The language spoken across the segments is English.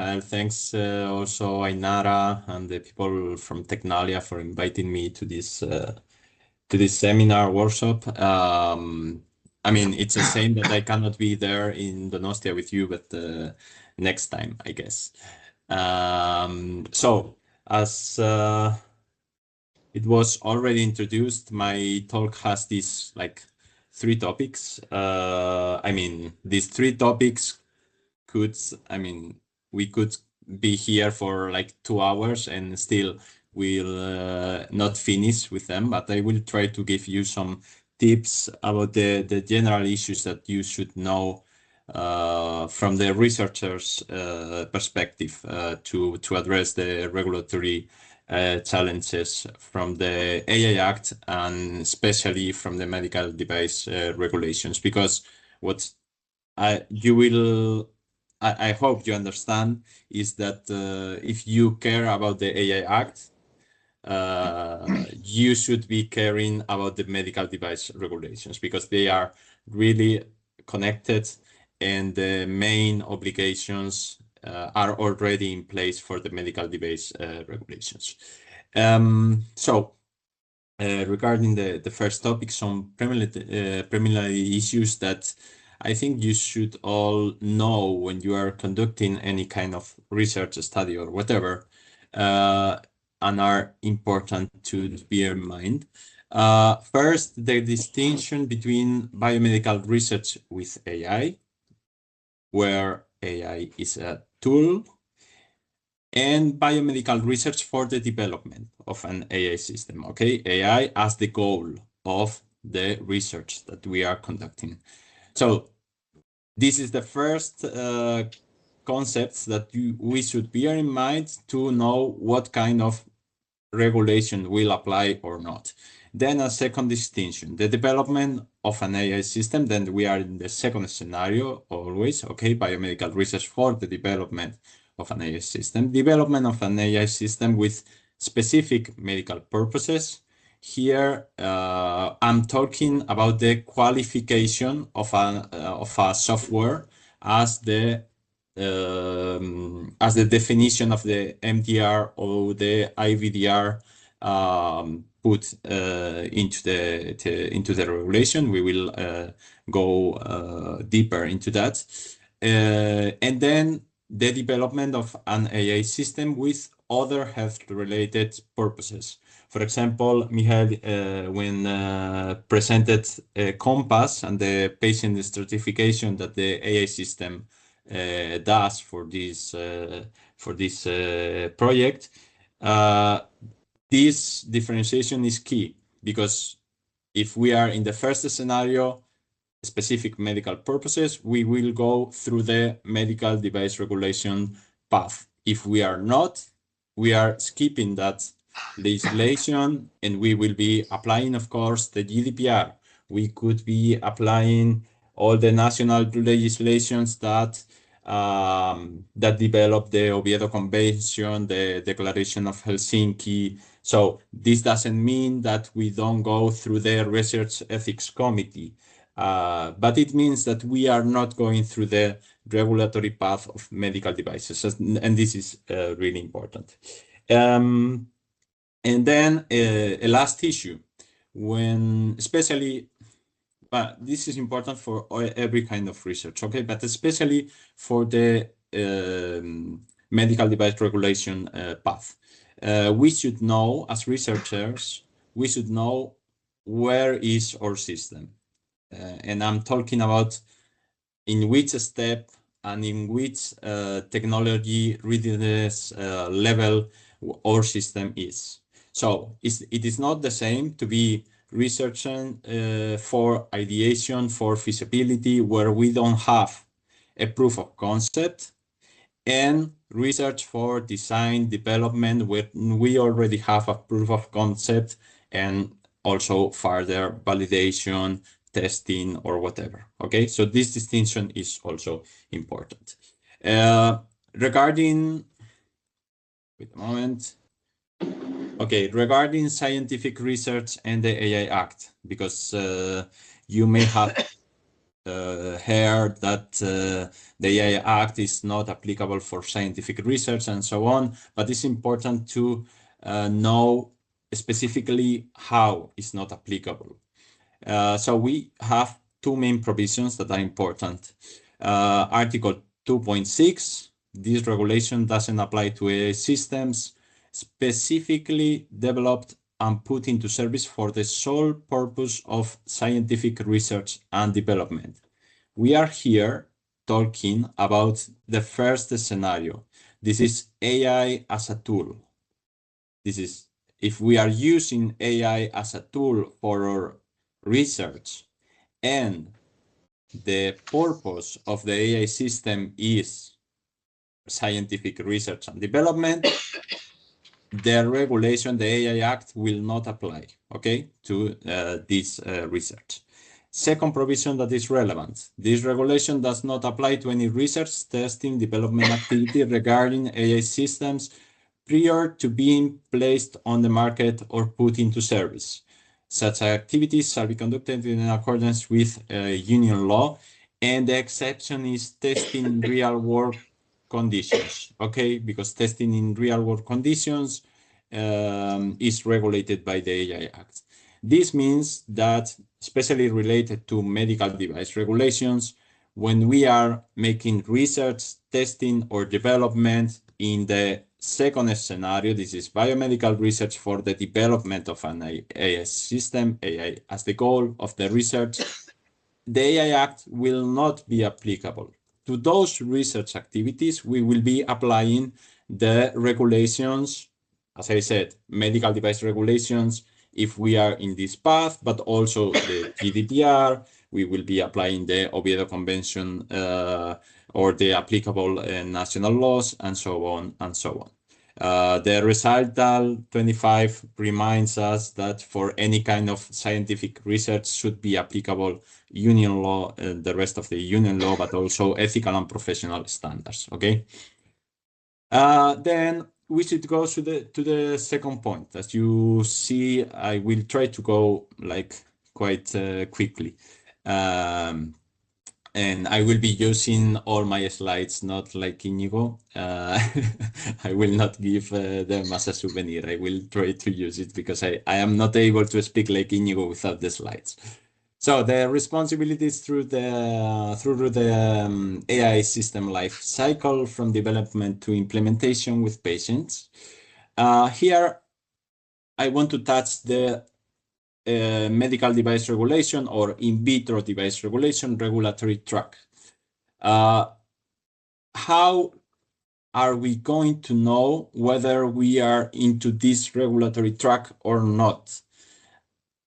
Michael. Thanks also Ainara and the people from Technalia for inviting me to this seminar workshop. I mean, it's a shame that I cannot be there in Donostia with you, but next time, I guess. So, as it was already introduced, my talk has these like 3 topics. I mean, these 3 topics could, I mean, we could be here for like 2 hours and still we'll not finish with them, but I will try to give you some tips about the general issues that you should know from the researcher's perspective to address the regulatory challenges from the AI Act and especially from the medical device regulations, because what you will I hope you understand is that if you care about the AI Act, you should be caring about the medical device regulations because they are really connected and the main obligations are already in place for the medical device regulations. So regarding the first topic, some preliminary issues that I think you should all know when you are conducting any kind of research study or whatever, and are important to bear in mind. First, the distinction between biomedical research with AI, where AI is a tool, and biomedical research for the development of an AI system, okay? AI as the goal of the research that we are conducting. So this is the first concepts that we should bear in mind to know what kind of regulation will apply or not. Then a second distinction, the development of an AI system. Then we are in the second scenario always, okay? Biomedical research for the development of an AI system. Development of an AI system with specific medical purposes. Here, I'm talking about the qualification of a software as the definition of the MDR or the IVDR put into the regulation. We will go deeper into that, and then the development of an AI system with other health-related purposes. For example, Michael, when presented COMPASS and the patient stratification that the AI system does for this project, this differentiation is key because if we are in the first scenario, specific medical purposes, we will go through the medical device regulation path. If we are not, we are skipping that legislation and we will be applying, of course, the GDPR. We could be applying all the national legislations that develop the Oviedo Convention, the Declaration of Helsinki. So this doesn't mean that we don't go through the Research Ethics Committee. But it means that we are not going through the regulatory path of medical devices, and this is really important. And then a last issue, when especially, this is important for every kind of research, okay? But especially for the medical device regulation path. We should know, as researchers, we should know where is our system. And I'm talking about in which step and in which technology readiness level our system is. So it is not the same to be researching for ideation, for feasibility, where we don't have a proof of concept, and research for design development where we already have a proof of concept and also further validation, testing, or whatever. Okay, so this distinction is also important. Regarding, wait a moment. Okay, regarding scientific research and the AI Act, because you may have heard that the AI Act is not applicable for scientific research and so on, but it's important to know specifically how it's not applicable. So we have two main provisions that are important. Article 2.6, this regulation doesn't apply to AI systems specifically developed and put into service for the sole purpose of scientific research and development. We are here talking about the first scenario. This is AI as a tool. This is if we are using AI as a tool for our research and the purpose of the AI system is scientific research and development, the regulation, the AI Act, will not apply, okay, to this research. Second provision that is relevant. This regulation does not apply to any research, testing, development activity regarding AI systems prior to being placed on the market or put into service. Such activities shall be conducted in accordance with union law, and the exception is testing in real-world conditions, okay? Because testing in real-world conditions is regulated by the AI Act. This means that, especially related to medical device regulations, when we are making research, testing, or development in the second scenario, this is biomedical research for the development of an AI system, AI as the goal of the research, the AI Act will not be applicable. To those research activities, we will be applying the regulations, as I said, medical device regulations, if we are in this path, but also the GDPR, we will be applying the Oviedo Convention or the applicable national laws, and so on and so on. The recital 25 reminds us that for any kind of scientific research should be applicable union law, the rest of the union law, but also ethical and professional standards, okay? Then we should go to the second point. As you see, I will try to go like quite quickly. And I will be using all my slides, not like Inigo. I will not give them as a souvenir. I will try to use it because I am not able to speak like Inigo without the slides. So the responsibilities through the AI system life cycle from development to implementation with patients. Here, I want to touch the medical device regulation or in vitro device regulation regulatory track. How are we going to know whether we are into this regulatory track or not?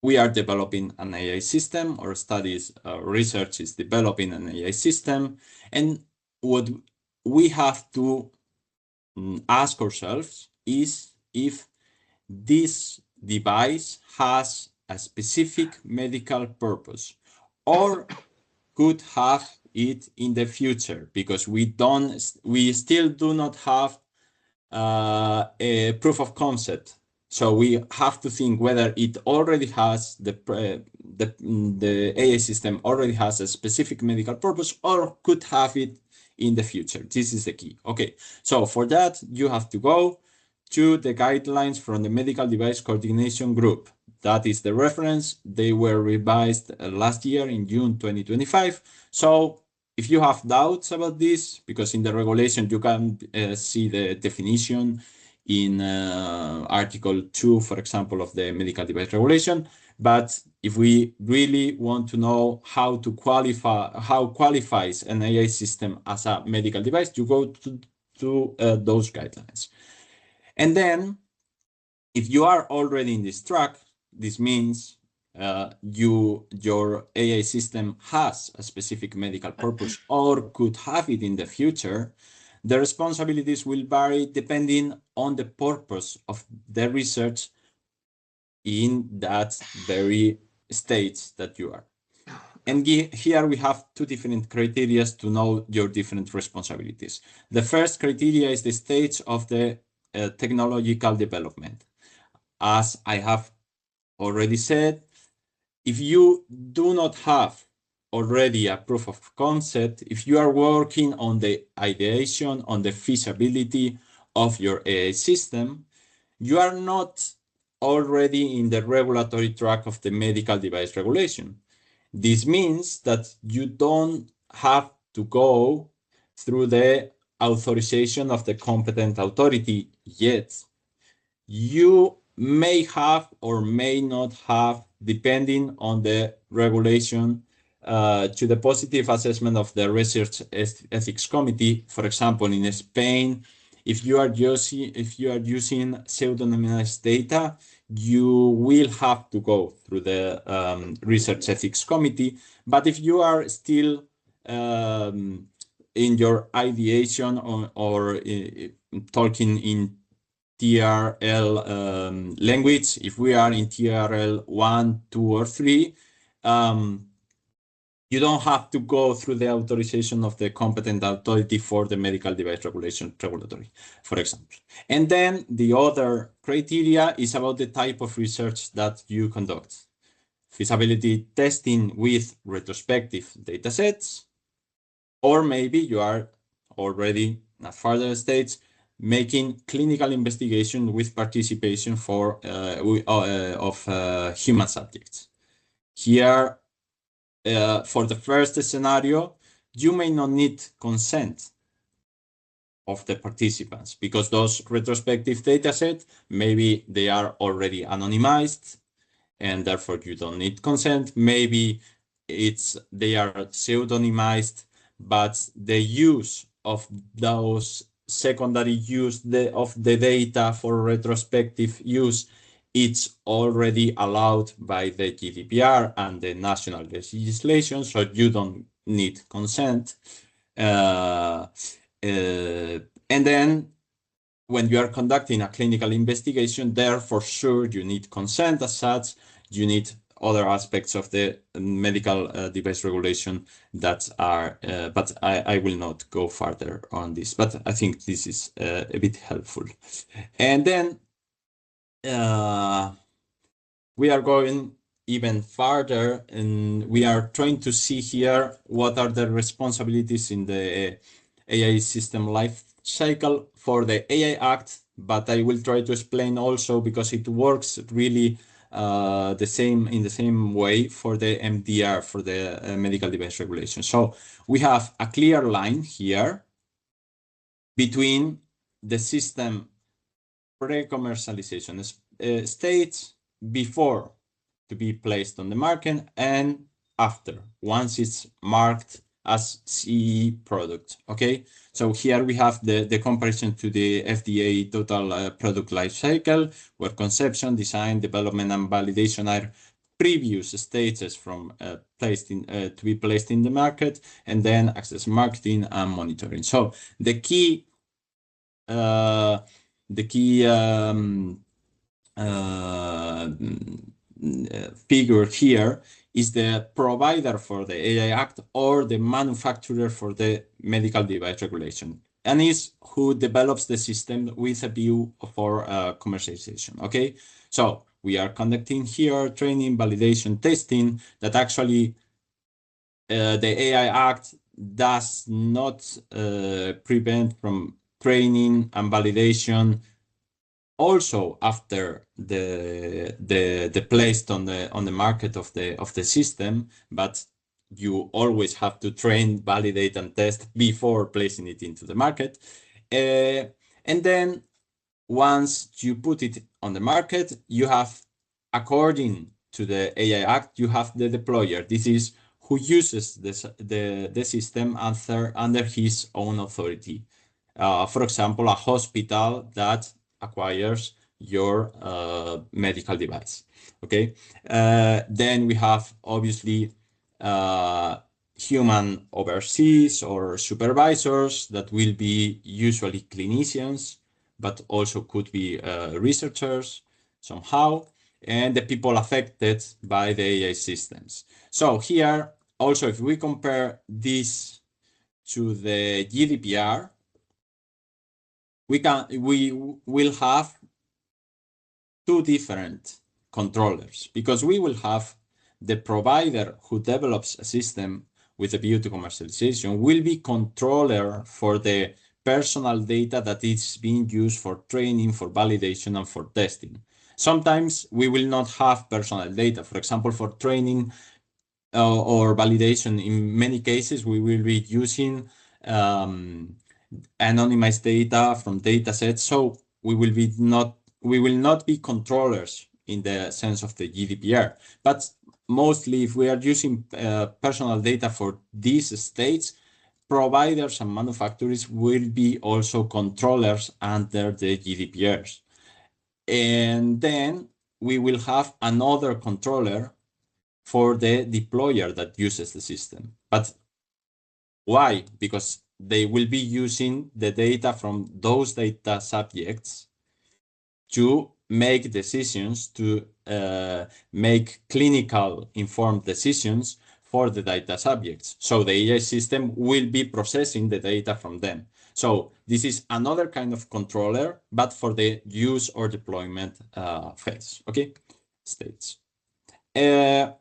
We are developing an AI system, or studies, research is developing an AI system, and what we have to ask ourselves is if this device has a specific medical purpose or could have it in the future, because we still do not have a proof of concept. So we have to think whether it already has the AI system already has a specific medical purpose or could have it in the future. This is the key. Okay, so for that you have to go to the guidelines from the Medical Device Coordination Group. That is the reference. They were revised last year in June 2025. So if you have doubts about this, because in the regulation you can see the definition in Article 2, for example, of the Medical Device Regulation. But if we really want to know how qualifies an AI system as a medical device, you go to those guidelines. And then, if you are already in this track, this means your AI system has a specific medical purpose or could have it in the future. The responsibilities will vary depending on the purpose of the research in that very stage that you are. And here we have two different criteria to know your different responsibilities. The first criteria is the stage of the technological development. As I have already said, if you do not have already a proof of concept, if you are working on the ideation, on the feasibility of your AI system, you are not already in the regulatory track of the medical device regulation. This means that you don't have to go through the authorization of the competent authority yet. You may have or may not have, depending on the regulation, to the positive assessment of the research ethics committee. For example, in Spain, if you are using pseudonymized data, you will have to go through the research ethics committee. But if you are still in your ideation or talking in TRL language, if we are in TRL 1, 2, or 3, you don't have to go through the authorization of the competent authority for the medical device regulatory, for example. And then the other criteria is about the type of research that you conduct. Feasibility testing with retrospective data sets, or maybe you are already at further stage making clinical investigation with participation of human subjects. Here, for the first scenario, you may not need consent of the participants because those retrospective data sets, maybe they are already anonymized and therefore you don't need consent. Maybe they are pseudonymized, but the use of those secondary use of the data for retrospective use, it's already allowed by the GDPR and the national legislation, so you don't need consent. And then when you are conducting a clinical investigation, there for sure you need consent as such. You need other aspects of the medical device regulation that are, but I will not go further on this, but I think this is a bit helpful. And then we are going even further, and we are trying to see here what are the responsibilities in the AI system life cycle for the AI Act, but I will try to explain also because it works really in the same way for the MDR, for the medical device regulation. So we have a clear line here between the system pre-commercialization stage before to be placed on the market and after, once it's marked as CE product. Okay, so here we have the comparison to the FDA total product life cycle, where conception, design, development, and validation are previous stages from to be placed in the market, and then access, marketing, and monitoring. So the key figure here is the provider for the AI Act or the manufacturer for the medical device regulation, and is who develops the system with a view for commercialization. Okay, so we are conducting here training, validation, testing. That actually the AI Act does not prevent from training and validation also after the placed on the market of the system, but you always have to train, validate, and test before placing it into the market. And then once you put it on the market, you have, according to the AI Act, you have the deployer. This is who uses the system under his own authority. For example, a hospital that acquires your medical device. Okay, then we have obviously human overseers or supervisors that will be usually clinicians, but also could be researchers somehow, and the people affected by the AI systems. So here also, if we compare this to the GDPR, we will have two different controllers, because we will have the provider who develops a system with a view to commercialization will be controller for the personal data that is being used for training, for validation, and for testing. Sometimes we will not have personal data. For example, for training or validation, in many cases, we will be using anonymized data from data sets. So we will not be controllers in the sense of the GDPR. But mostly, if we are using personal data for these states, providers and manufacturers will be also controllers under the GDPRs. And then we will have another controller for the deployer that uses the system. But why? Because they will be using the data from those data subjects to make decisions, to make clinical informed decisions for the data subjects. So the AI system will be processing the data from them. So this is another kind of controller, but for the use or deployment phase, okay, states. And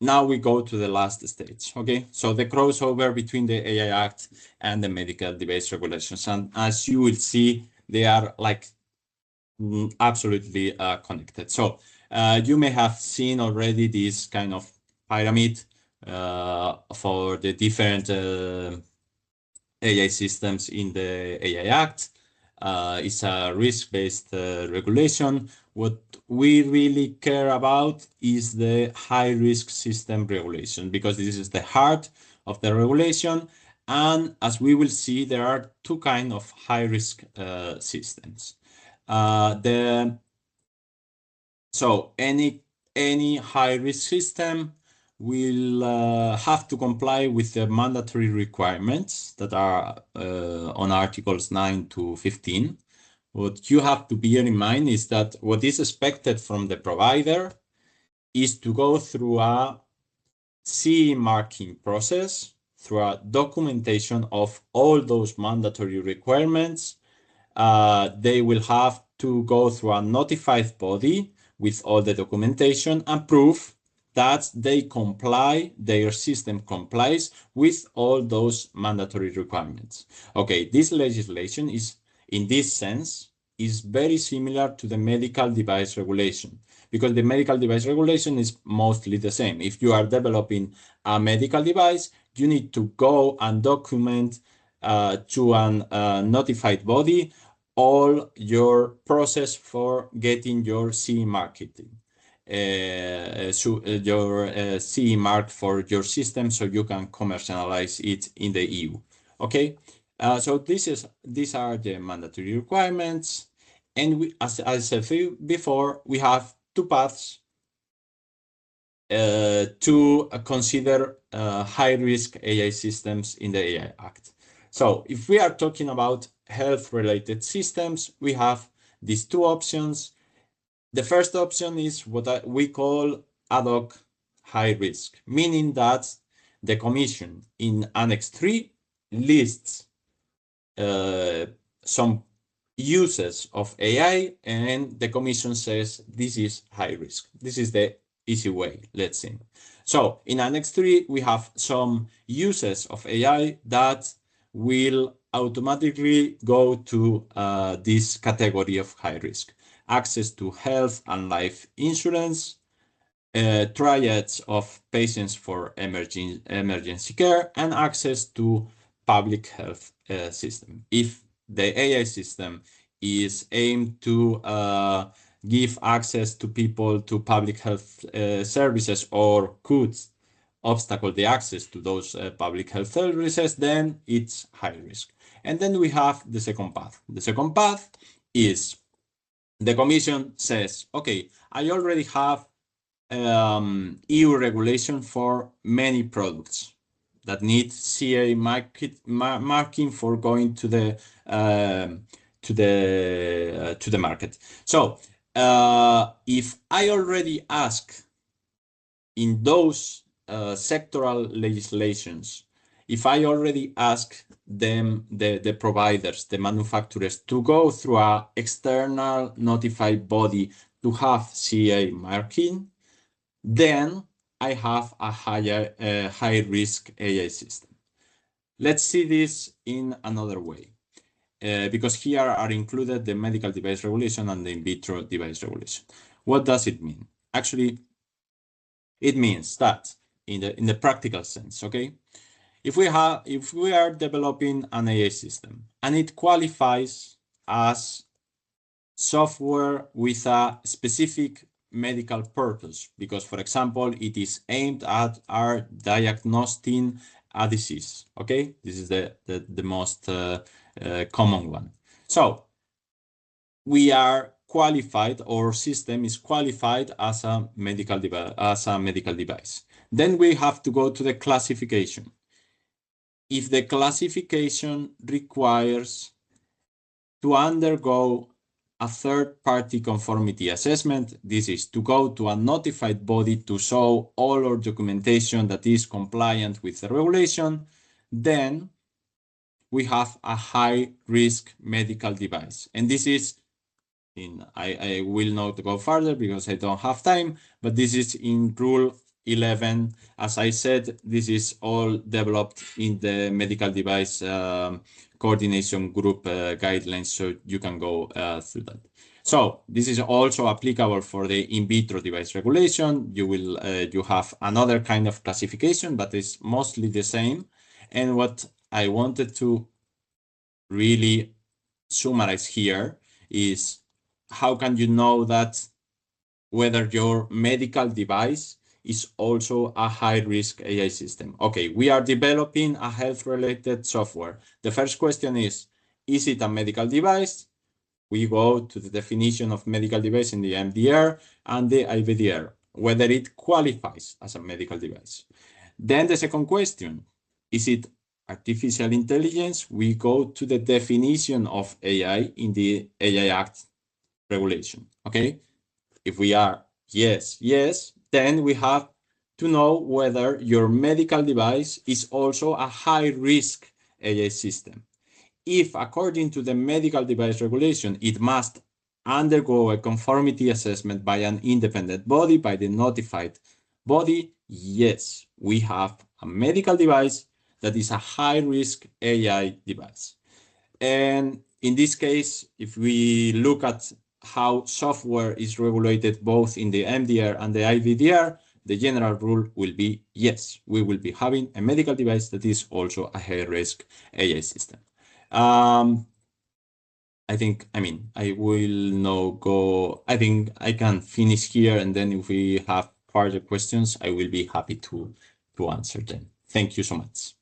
now we go to the last stage, okay? So the crossover between the AI Act and the medical device regulations. And as you will see, they are like absolutely connected. So you may have seen already this kind of pyramid for the different AI systems in the AI Act. It's a risk-based regulation. What we really care about is the high-risk system regulation, because this is the heart of the regulation. And as we will see, there are two kinds of high-risk systems. So any high-risk system will have to comply with the mandatory requirements that are on Articles 9 to 15. What you have to bear in mind is that what is expected from the provider is to go through a CE marking process, through a documentation of all those mandatory requirements. They will have to go through a notified body with all the documentation and proof that they comply, their system complies with all those mandatory requirements. Okay, this legislation is, in this sense, is very similar to the medical device regulation, because the medical device regulation is mostly the same. If you are developing a medical device, you need to go and document to a notified body all your process for getting your CE marketing. Your CE mark for your system, so you can commercialize it in the EU. Okay, so these are the mandatory requirements, and we, as I said before, we have two paths to consider high-risk AI systems in the AI Act. So if we are talking about health-related systems, we have these two options. The first option is what we call ad hoc high risk, meaning that the Commission in Annex 3 lists some uses of AI, and the Commission says this is high risk. This is the easy way, let's say. So in Annex 3, we have some uses of AI that will automatically go to this category of high risk. Access to health and life insurance, triads of patients for emergency care, and access to public health system. If the AI system is aimed to give access to people to public health services, or could obstacle the access to those public health services, then it's high risk. And then we have the second path. The second path is the Commission says, okay, I already have EU regulation for many products that need CA marking for going to the market. So if I already ask in those sectoral legislations, if I already ask them, the providers, the manufacturers, to go through an external notified body to have CA marking, then I have a high risk AI system. Let's see this in another way, because here are included the medical device regulation and the in vitro device regulation. What does it mean? Actually, it means that in the practical sense, okay? If we are developing an AI system and it qualifies as software with a specific medical purpose, because for example, it is aimed at diagnosing a disease, okay? This is the most common one. So we are qualified, or system is qualified as a medical device. Then we have to go to the classification. If the classification requires to undergo a third-party conformity assessment, this is to go to a notified body to show all our documentation that is compliant with the regulation, then we have a high-risk medical device. And this is I will not go further because I don't have time, but this is in Rule 11. As I said, this is all developed in the medical device coordination group guidelines, so you can go through that. So this is also applicable for the in vitro device regulation. You have another kind of classification, but it's mostly the same. And what I wanted to really summarize here is, how can you know that whether your medical device is also a high-risk AI system? Okay, we are developing a health-related software. The first question is it a medical device? We go to the definition of medical device in the MDR and the IVDR, whether it qualifies as a medical device. Then the second question, is it artificial intelligence? We go to the definition of AI in the AI Act regulation, okay? If we are yes, then we have to know whether your medical device is also a high-risk AI system. If, according to the medical device regulation, it must undergo a conformity assessment by an independent body, by the notified body, yes, we have a medical device that is a high-risk AI device. And in this case, if we look at how software is regulated both in the MDR and the IVDR, the general rule will be yes, we will be having a medical device that is also a high-risk AI system. I will now go, I think I can finish here, and then if we have further questions, I will be happy to answer them. Thank you so much.